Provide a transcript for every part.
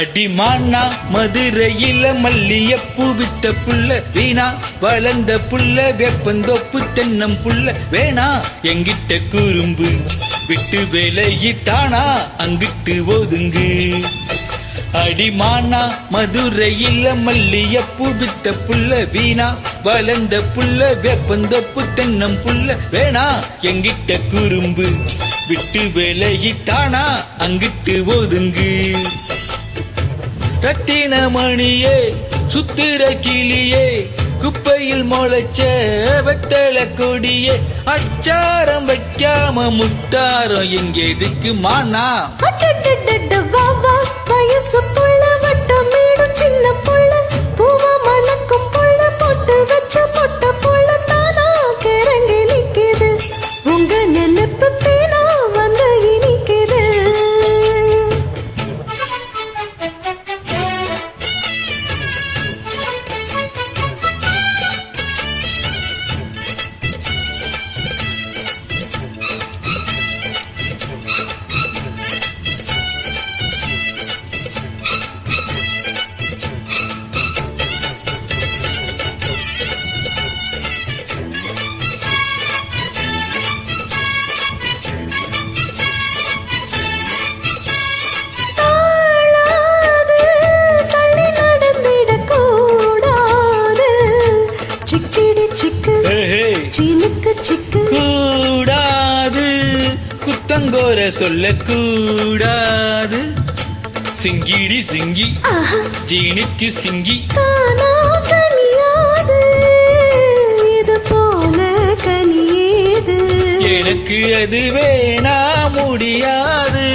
அடிமானா மதுரையில மல்லியப்பூ விட்ட புள்ள வீணா வளர்ந்த புள்ள வேப்பந்தோப்பு தென்னம் புள்ள வேணா எங்கிட்ட குறும்பு விட்டு விலகிட்டானா அங்கிட்டு ஒதுங்கு. அடிமானா மதுரையில மல்லியப்பூ விட்ட புள்ள வீணா வளர்ந்த புள்ள வேப்பந்தோப்பு தென்னம் புள்ள வேணா எங்கிட்ட குறும்பு விட்டு விலகிட்டானா அங்கிட்டு ஒதுங்கு. ரத்தின மணியே சுத்திர கிளியே குப்பையில் முளைச்ச வெத்தல கொடியே அச்சாரம் வைக்காம முத்தாரம் எங்கெதுக்கு மானா. வயசு புள்ள வட்டம் மீடும் சின்ன புள்ள பூவா மணக்கும் புள்ள போட்டு வச்ச பொட்ட புள்ள தானா கிறங்கி நிக்குது உங்க நினைப்பு தேனா வந்து இனிக்குது. கூடாது குத்தங்கோர சொல்ல கூடாது சிங்கிடி சிங்கி ஜீனுக்கு சிங்கி இது போல கனியேது எனக்கு அது வேணா முடியாது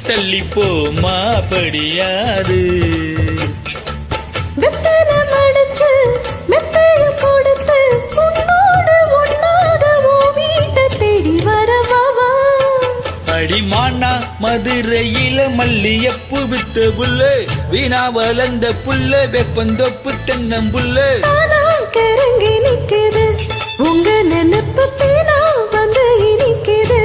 தள்ளி போமா படியாது. வெத்தல மடிச்சு மெத்தைய கொடுத்து உன்னோடு ஒன்னாக வீட்டை தேடி வரவாவா. அடிமானா மதுரையில மல்லியப்பூ வித்த புள்ள வீணா வளர்ந்த புள்ள வெப்பந்தோப்பு தென்னம் புள்ள தானா கிறங்கி நிக்குது உங்க நினைப்பு தேனா வந்து இனிக்குது.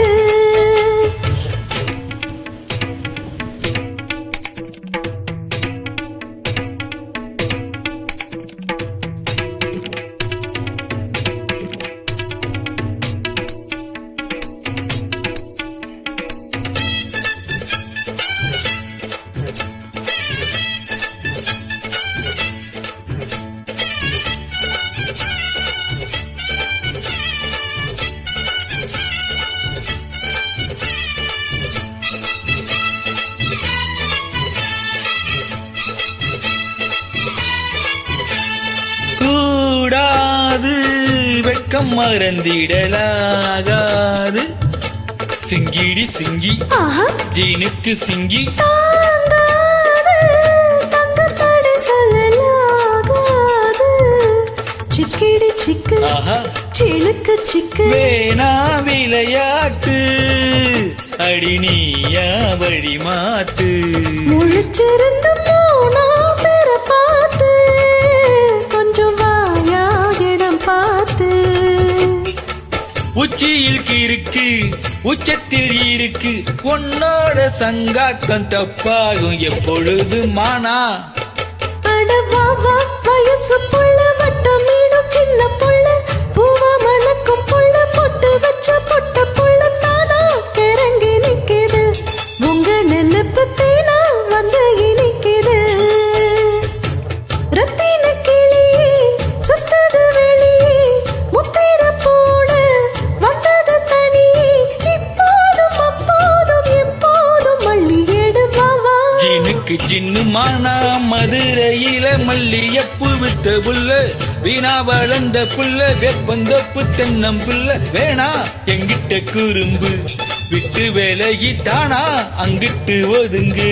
கூடாது வெட்கம் மறந்திடலாகாது சிங்கிடி சிங்கி ஜீனுக்கு சிங்கி சிக்கிடி சிக்கு சிலுக்கு சிக்கு வேணா விளையாட்டு அடி நீயா வழி மாத்து. முழிச்சிருந்து போனா பெற பார்த்து கொஞ்சம் வாயா இடம் பார்த்து. உச்சியில் இருக்கு உச்சத்தில் இருக்கு உன்னோட சங்காக்கம் தப்பாகும் எப்பொழுது மானா. அடவாவா வயசு புள்ள வட்டம் மீடும் சின்ன புள்ள பூவா மணக்கும் புள்ள பொட்டு வச்ச பொட்ட புள்ள தானா கிறங்கி நிக்குது உங்க நினைப்பு தேனா வந்து இனிக்குது. ரத்தின கிளியே சுத்தது வெளியே முத்திர போட வந்தது தனியே இப்போதும் அப்போதும் எப்போதும் மல்லி எடுவாவா. ஜினுக்கு ஜின்னு மானா மதுரையில மல்லியப்பூ வித்த புள்ள வீணா வளர்ந்த புள்ள வேப்பந்தோப்பு தென்னம் புள்ள வேணா எங்கிட்ட குறும்பு விட்டு விலகிட்டானா அங்கிட்டு ஒதுங்கு.